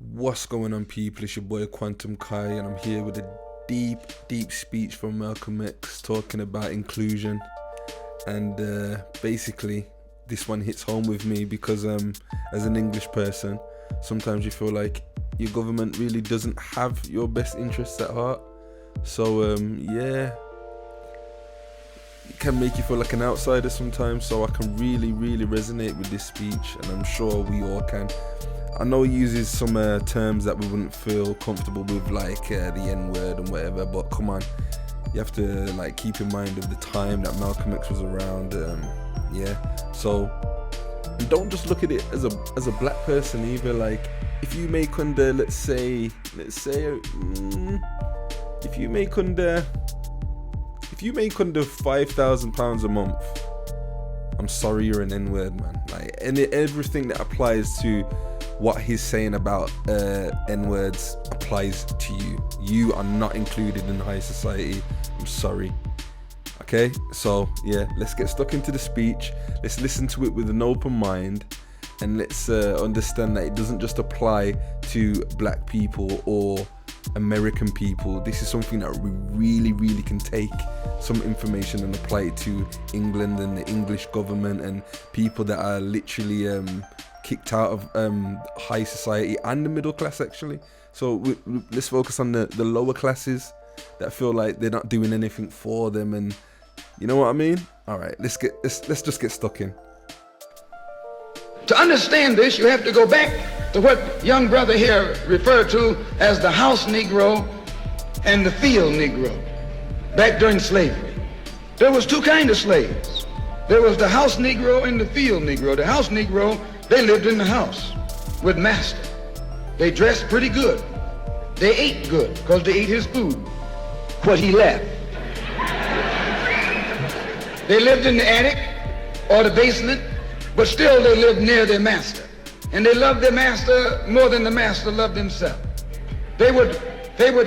What's going on, people? It's your boy Quantum Kai, and I'm here with a deep speech from Malcolm X talking about inclusion. And basically, this one hits home with me because as an English person, sometimes you feel like your government really doesn't have your best interests at heart. So yeah, it can make you feel like an outsider sometimes. So I can really resonate with this speech, and I'm sure we all can. I know he uses some terms that we wouldn't feel comfortable with, like the N-word and whatever, but come on, you have to keep in mind of the time that Malcolm X was around. So don't just look at it as a black person either. Like, if you make under, let's say if you make under £5,000 a month, I'm sorry, you're an N-word, man. And everything that applies to what he's saying about N-words applies to you. You are not included in high society. I'm sorry. Okay, so yeah, let's get stuck into the speech. Let's listen to it with an open mind, and let's understand that it doesn't just apply to black people or American people. This is something that we really can take some information and apply it to England and the English government and people that are literally kicked out of high society and the middle class, actually. So let's focus on the lower classes that feel like they're not doing anything for them, and you know what I mean? All right, let's just get stuck in. To understand this, you have to go back to what young brother here referred to as the House Negro and the Field Negro. Back during slavery, there was two kinds of slaves. There was the House Negro and the Field Negro. The House Negro, they lived in the house with master. They dressed pretty good. They ate good because they ate his food, what he left. They lived in the attic or the basement, but still they lived near their master. And they loved their master more than the master loved himself. They would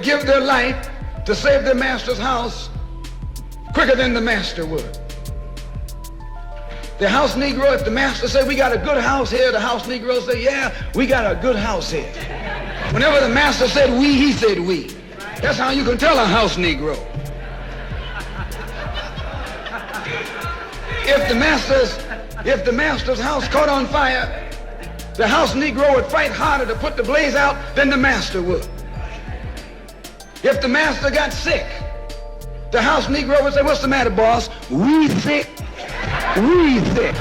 give their life to save their master's house quicker than the master would. The House Negro, if the master said, "We got a good house here," the House Negro said, "Yeah, we got a good house here." Whenever the master said "we," he said "we." That's how you can tell a House Negro. If the master's house caught on fire, the House Negro would fight harder to put the blaze out than the master would. If the master got sick, the House Negro would say, "What's the matter, boss?" "We sick. We sick."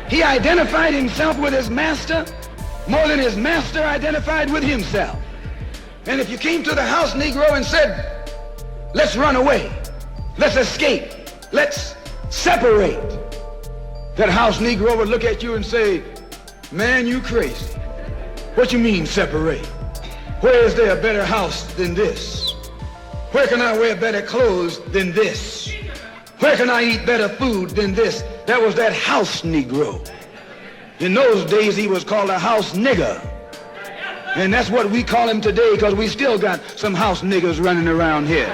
He identified himself with his master more than his master identified with himself. And if you came to the House Negro and said, "Let's run away, let's escape, let's separate," that House Negro would look at you and say, "Man, you crazy. What you mean separate? Where is there a better house than this? Where can I wear better clothes than this? Where can I eat better food than this?" That was that House Negro. In those days, he was called a house nigger. And that's what we call him today, because we still got some house niggers running around here.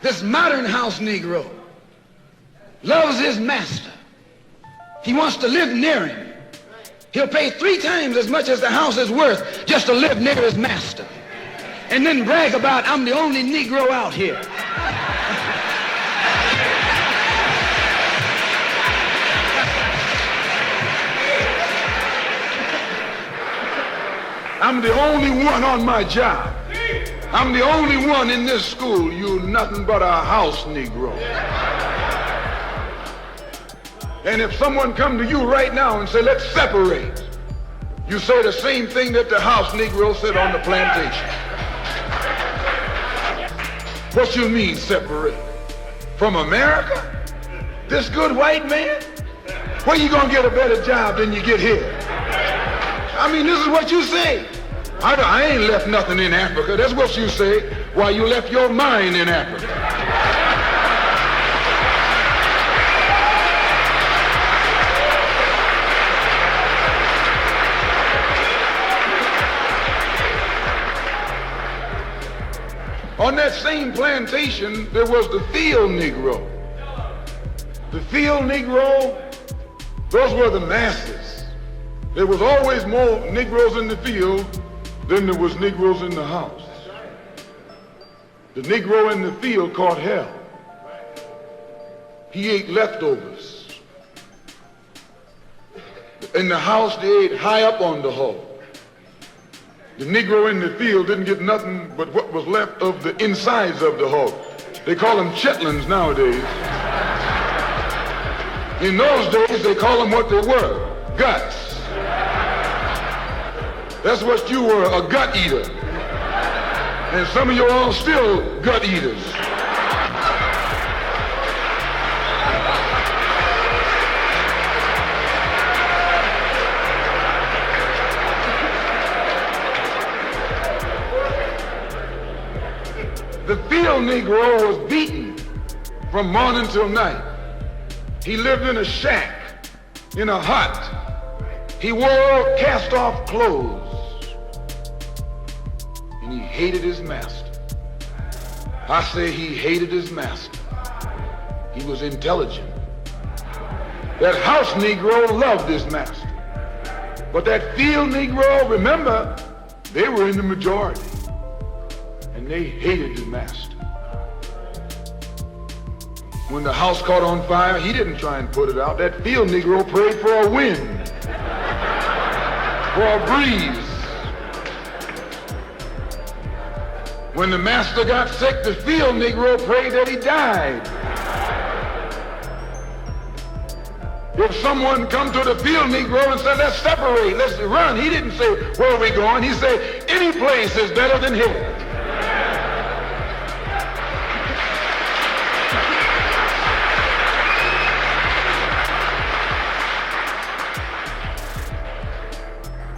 This modern House Negro loves his master. He wants to live near him. He'll pay 3 times as much as the house is worth just to live near his master, and then brag about, "I'm the only Negro out here." "I'm the only one on my job. I'm the only one in this school. You nothing but a House Negro." And if someone come to you right now and say, "Let's separate," you say the same thing that the House Negro said on the plantation. "What you mean separate? From America? This good white man? Where you gonna get a better job than you get here?" I mean, this is what you say. I ain't left nothing in Africa. That's what you say. Why, you left your mind in Africa. On that same plantation, there was the Field Negro. The Field Negro, those were the masses. There was always more Negroes in the field than there was Negroes in the house. The Negro in the field caught hell. He ate leftovers. In the house, they ate high up on the hog. The Negro in the field didn't get nothing but what was left of the insides of the hog. They call them chitlins nowadays. In those days, they call them what they were, guts. That's what you were, a gut eater. And some of you all still gut eaters. The Field Negro was beaten from morning till night. He lived in a shack, in a hut. He wore cast-off clothes. And he hated his master. I say he hated his master. He was intelligent. That House Negro loved his master. But that Field Negro, remember, they were in the majority. And they hated the master. When the house caught on fire, he didn't try and put it out. That Field Negro prayed for a wind, for a breeze. When the master got sick, the Field Negro prayed that he died. If someone come to the Field Negro and said, let's separate, let's run, he didn't say, where are we going? He said, any place is better than here.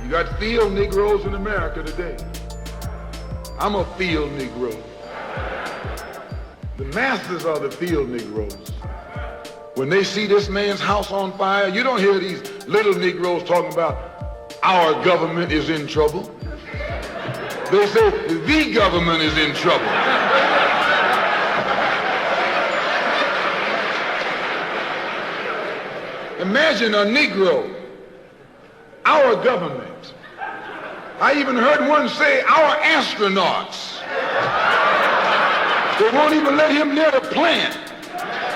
You got Field Negroes in America today. I'm a Field Negro. The masses are the Field Negroes. When they see this man's house on fire, you don't hear these little Negroes talking about our government is in trouble. They say the government is in trouble. Imagine a Negro, our government. I even heard one say, our astronauts. They won't even let him near the plant.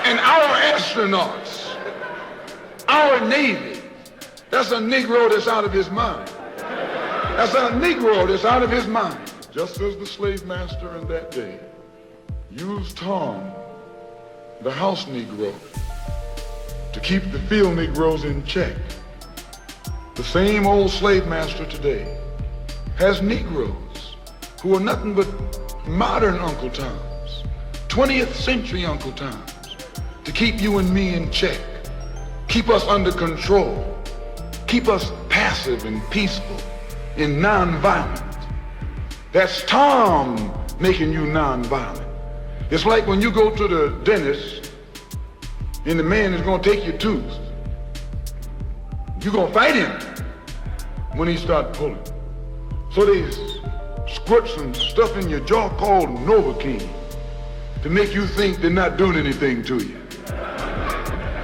And our astronauts, our Navy, that's a Negro that's out of his mind. That's a Negro that's out of his mind. Just as the slave master in that day used Tom, the House Negro, to keep the Field Negroes in check, the same old slave master today has Negroes who are nothing but modern Uncle Toms, 20th century Uncle Toms, to keep you and me in check, keep us under control, keep us passive and peaceful and nonviolent. That's Tom making you nonviolent. It's like when you go to the dentist and the man is going to take your tooth. You're going to fight him when he starts pulling. So they squirt some stuff in your jaw called Novocaine to make you think they're not doing anything to you.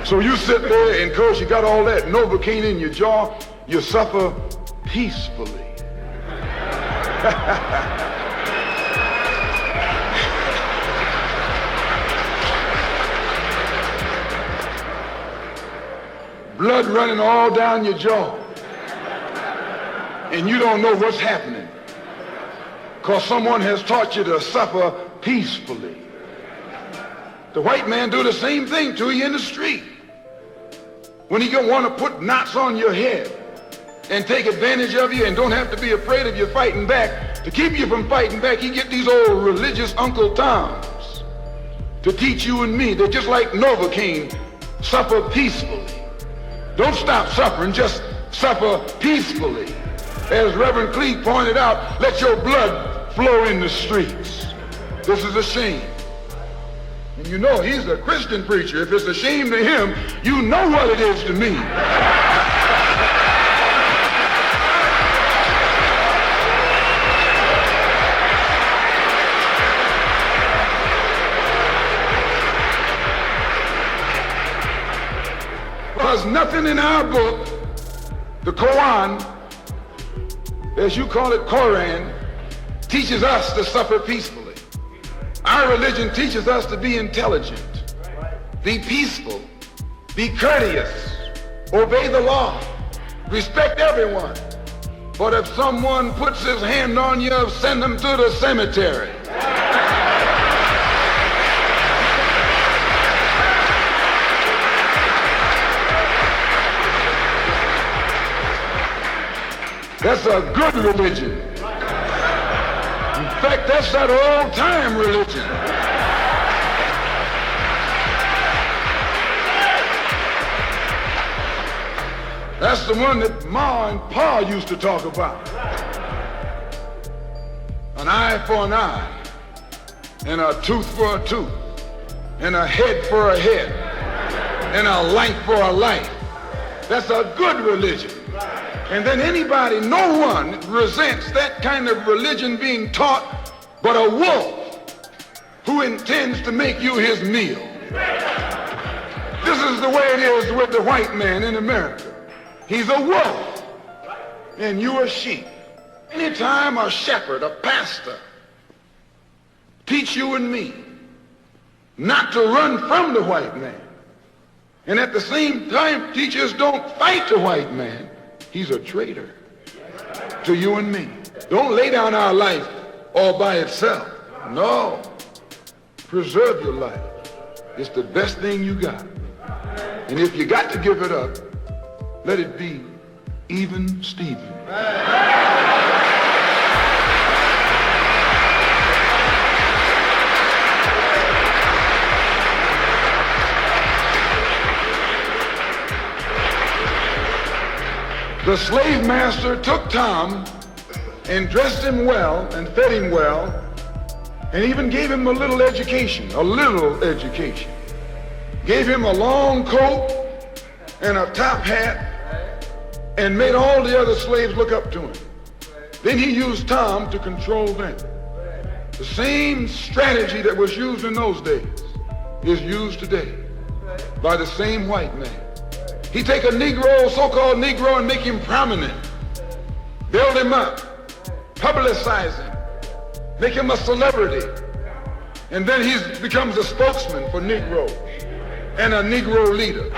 So you sit there, and because you got all that Novocaine in your jaw, you suffer peacefully. Blood running all down your jaw. And you don't know what's happening because someone has taught you to suffer peacefully. The white man do the same thing to you in the street. When he gonna want to put knots on your head and take advantage of you and don't have to be afraid of you fighting back, to keep you from fighting back, he get these old religious Uncle Toms to teach you and me that just like Novocaine, suffer peacefully. Don't stop suffering, just suffer peacefully. As Reverend Cleek pointed out, let your blood flow in the streets. This is a shame. And you know he's a Christian preacher. If it's a shame to him, you know what it is to me. Because nothing in our book, the Quran, as you call it, Quran, teaches us to suffer peacefully. Our religion teaches us to be intelligent, be peaceful, be courteous, obey the law, respect everyone. But if someone puts his hand on you, send him to the cemetery. That's a good religion. In fact, that's that old-time religion. That's the one that Ma and Pa used to talk about. An eye for an eye, and a tooth for a tooth, and a head for a head, and a life for a life. That's a good religion. And then anybody, no one resents that kind of religion being taught but a wolf who intends to make you his meal. This is the way it is with the white man in America. He's a wolf, and you are sheep. Anytime a shepherd, a pastor, teach you and me not to run from the white man, and at the same time teach us don't fight the white man, he's a traitor to you and me. Don't lay down our life all by itself. No. Preserve your life. It's the best thing you got. And if you got to give it up, let it be even Steven. The slave master took Tom and dressed him well and fed him well and even gave him a little education, Gave him a long coat and a top hat and made all the other slaves look up to him. Then he used Tom to control them. The same strategy that was used in those days is used today by the same white man. He take a Negro, so-called Negro, and make him prominent, build him up, publicize him, make him a celebrity, and then he becomes a spokesman for Negro and a Negro leader.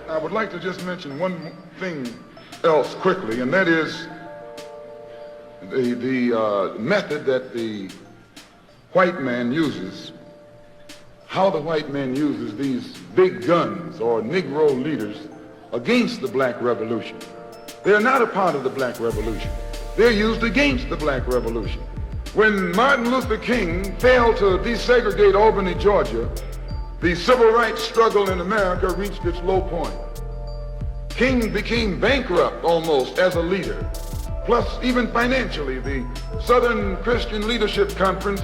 I would like to just mention one thing else quickly, and that is the method that the white man uses, how the white man uses these big guns or Negro leaders against the black revolution. They're not a part of the black revolution. They're used against the black revolution. When Martin Luther King failed to desegregate Albany, Georgia, the civil rights struggle in America reached its low point. King became bankrupt almost as a leader. Plus, even financially, the Southern Christian Leadership Conference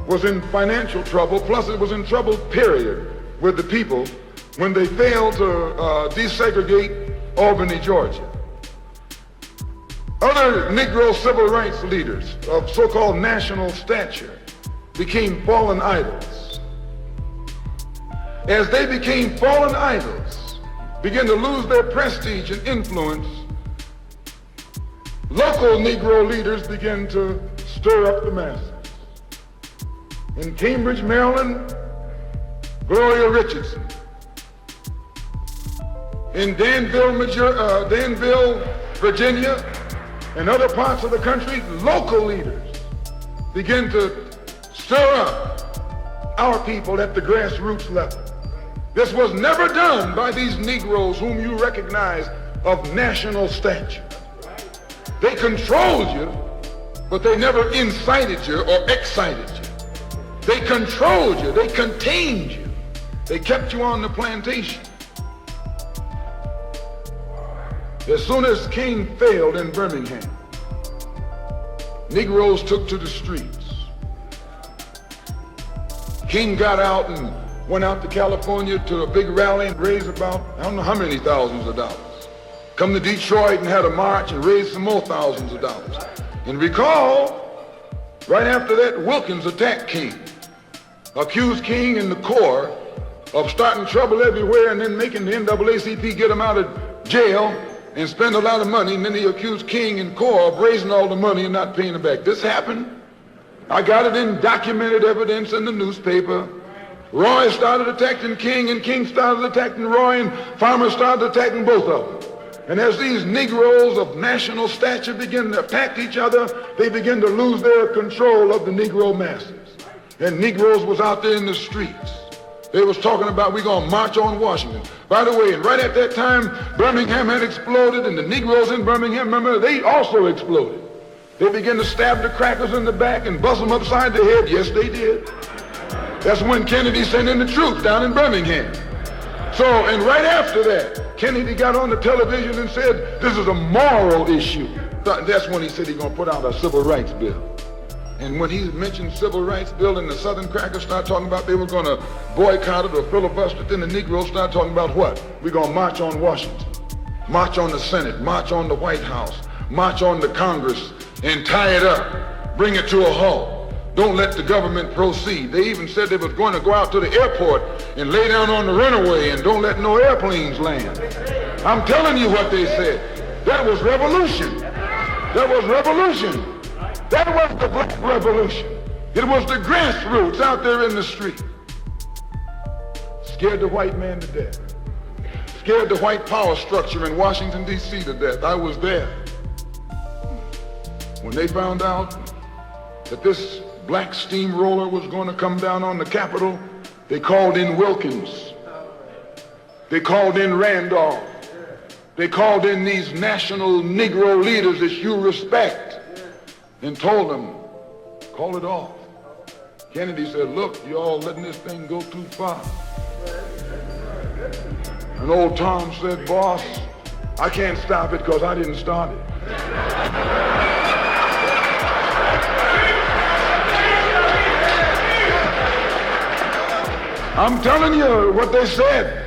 was in financial trouble, plus it was in trouble, period, with the people when they failed to desegregate Albany, Georgia. Other Negro civil rights leaders of so-called national stature became fallen idols. As they became fallen idols, began to lose their prestige and influence, local Negro leaders began to stir up the masses. In Cambridge, Maryland, Gloria Richardson. In Danville, Virginia, and other parts of the country, local leaders began to stir up our people at the grassroots level. This was never done by these Negroes whom you recognize of national stature. They controlled you, but they never incited you or excited you. They controlled you, they contained you. They kept you on the plantation. As soon as King failed in Birmingham, Negroes took to the streets. King got out and went out to California to a big rally and raised about, I don't know how many thousands of dollars. Come to Detroit and had a march and raised some more thousands of dollars. And recall, Right after that, Wilkins attacked King, accused King and the Corps of starting trouble everywhere and then making the NAACP get him out of jail and spend a lot of money, and then he accused King and Corps of raising all the money and not paying it back. This happened. I got it in documented evidence in the newspaper. Roy started attacking King, and King started attacking Roy, and Farmer started attacking both of them. And as these Negroes of national stature begin to attack each other, they begin to lose their control of the Negro masses. And Negroes was out there in the streets. They was talking about, we're going to march on Washington. By the way, and right at that time, Birmingham had exploded, and the Negroes in Birmingham, remember, they also exploded. They began to stab the crackers in the back and bust them upside the head. Yes, they did. That's when Kennedy sent in the troops down in Birmingham. So, and right after that, Kennedy got on the television and said, this is a moral issue. That's when he said he's going to put out a civil rights bill. And when he mentioned civil rights bill and the Southern crackers started talking about they were going to boycott it or filibuster it, then the Negroes started talking about what? We're going to march on Washington, march on the Senate, march on the White House, march on the Congress, and tie it up, bring it to a halt. Don't let the government proceed. They even said they was going to go out to the airport and lay down on the runway and don't let no airplanes land. I'm telling you what they said. That was revolution. That was revolution. That was the black revolution. It was the grassroots out there in the street. Scared the white man to death. Scared the white power structure in Washington, D.C. to death. I was there. When they found out that this black steamroller was going to come down on the Capitol, they called in Wilkins. They called in Randolph. They called in these national Negro leaders that you respect and told them, call it off. Kennedy said, look, you all letting this thing go too far. And old Tom said, boss, I can't stop it because I didn't start it. I'm telling you what they said.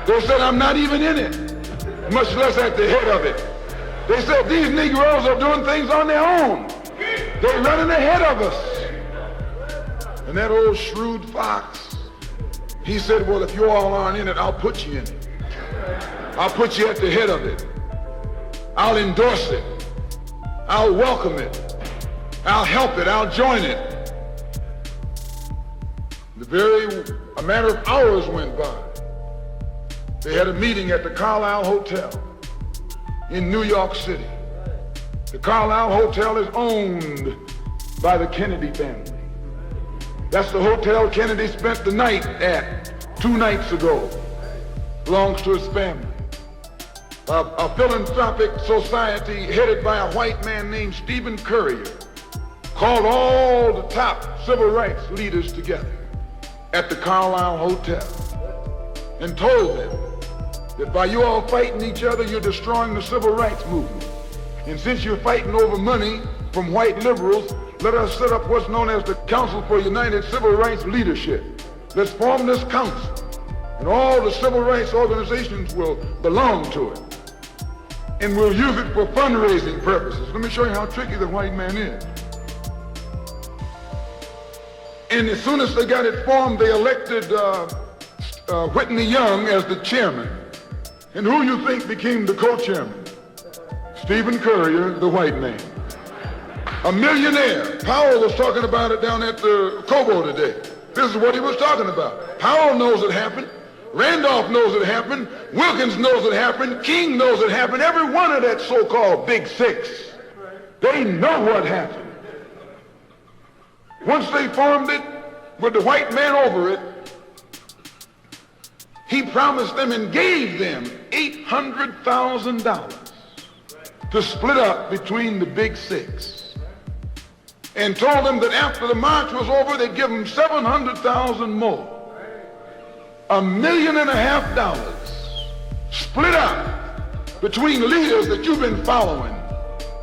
They said, I'm not even in it, much less at the head of it. They said, these Negroes are doing things on their own. They're running ahead of us. And that old shrewd fox, he said, well, if you all aren't in it, I'll put you in it. I'll put you at the head of it. I'll endorse it. I'll welcome it. I'll help it. I'll join it. A matter of hours went by. They had a meeting at the Carlisle Hotel in New York City. The Carlisle Hotel is owned by the Kennedy family. That's the hotel Kennedy spent the night at 2 nights ago. Belongs to his family. A philanthropic society headed by a white man named Stephen Currier called all the top civil rights leaders together at the Carlisle Hotel and told them that by you all fighting each other, you're destroying the civil rights movement. And since you're fighting over money from white liberals, let us set up what's known as the Council for United Civil Rights Leadership. Let's form this council, and all the civil rights organizations will belong to it. And we'll use it for fundraising purposes. Let me show you how tricky the white man is. And as soon as they got it formed, they elected Whitney Young as the chairman. And who you think became the co-chairman? Stephen Currier, the white man. A millionaire. Powell was talking about it down at the Cobo today. This is what he was talking about. Powell knows it happened. Randolph knows it happened. Wilkins knows it happened. King knows it happened. Every one of that so-called Big Six, they know what happened. Once they formed it, with the white man over it, he promised them and gave them $800,000 to split up between the Big Six, and told them that after the march was over, they'd give them $700,000 more. $1.5 million split up between leaders that you've been following,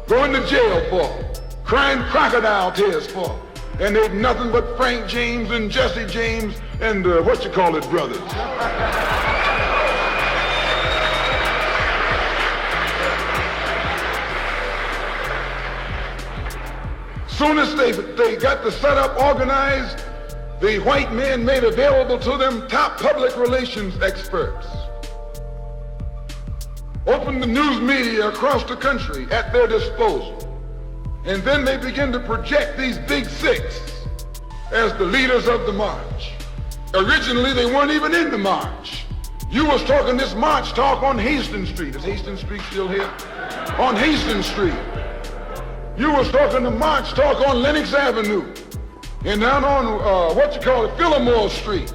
going to jail for, crying crocodile tears for, and they've nothing but Frank James and Jesse James and brothers. soon as they got the setup organized, the white men made available to them top public relations experts. Opened the news media across the country at their disposal. And then they began to project these big six as the leaders of the march. Originally, they weren't even in the march. You was talking this march talk on Hastings Street. Is Hastings Street still here? On Hastings Street. You was talking the march talk on Lenox Avenue. And down on, Fillmore Street.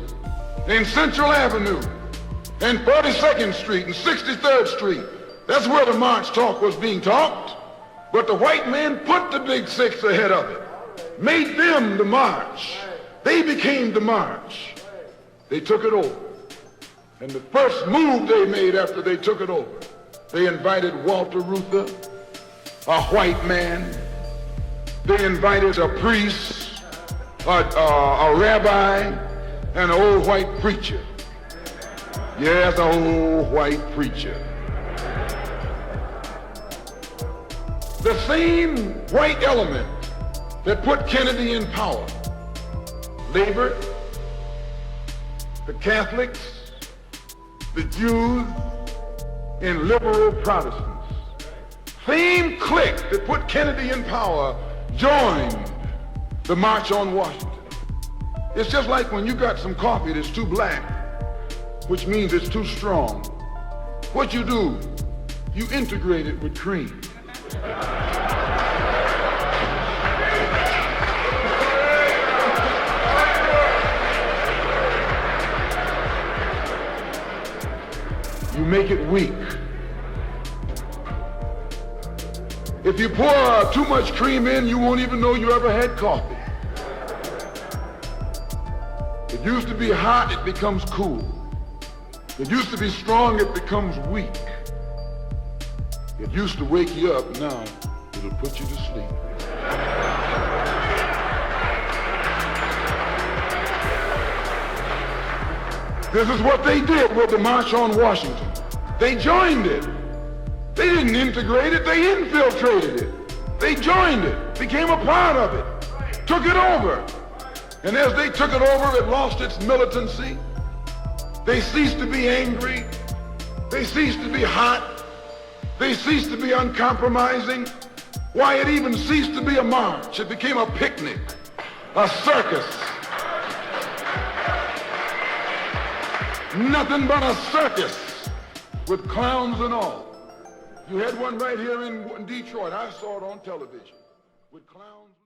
And Central Avenue. And 42nd Street and 63rd Street. That's where the march talk was being talked. But the white man put the big six ahead of it. Made them the march. They became the march. They took it over. And the first move they made after they took it over, they invited Walter Reuther, a white man. They invited a priest, a rabbi, and an old white preacher. Yes, an old white preacher. The same white element that put Kennedy in power labored, the Catholics, the Jews, and liberal Protestants. Same clique that put Kennedy in power joined the March on Washington. It's just like when you got some coffee that's too black, which means it's too strong. What you do, you integrate it with cream. You make it weak. If you pour too much cream in, you won't even know you ever had coffee. It used to be hot, it becomes cool. It used to be strong, it becomes weak. It used to wake you up, now it'll put you to sleep. This is what they did with the March on Washington. They joined it. They didn't integrate it, they infiltrated it. They joined it, became a part of it, took it over. And as they took it over, it lost its militancy. They ceased to be angry. They ceased to be hot. They ceased to be uncompromising. Why, it even ceased to be a march. It became a picnic, a circus. Nothing but a circus with clowns and all. You had one right here in Detroit. I saw it on television with clowns.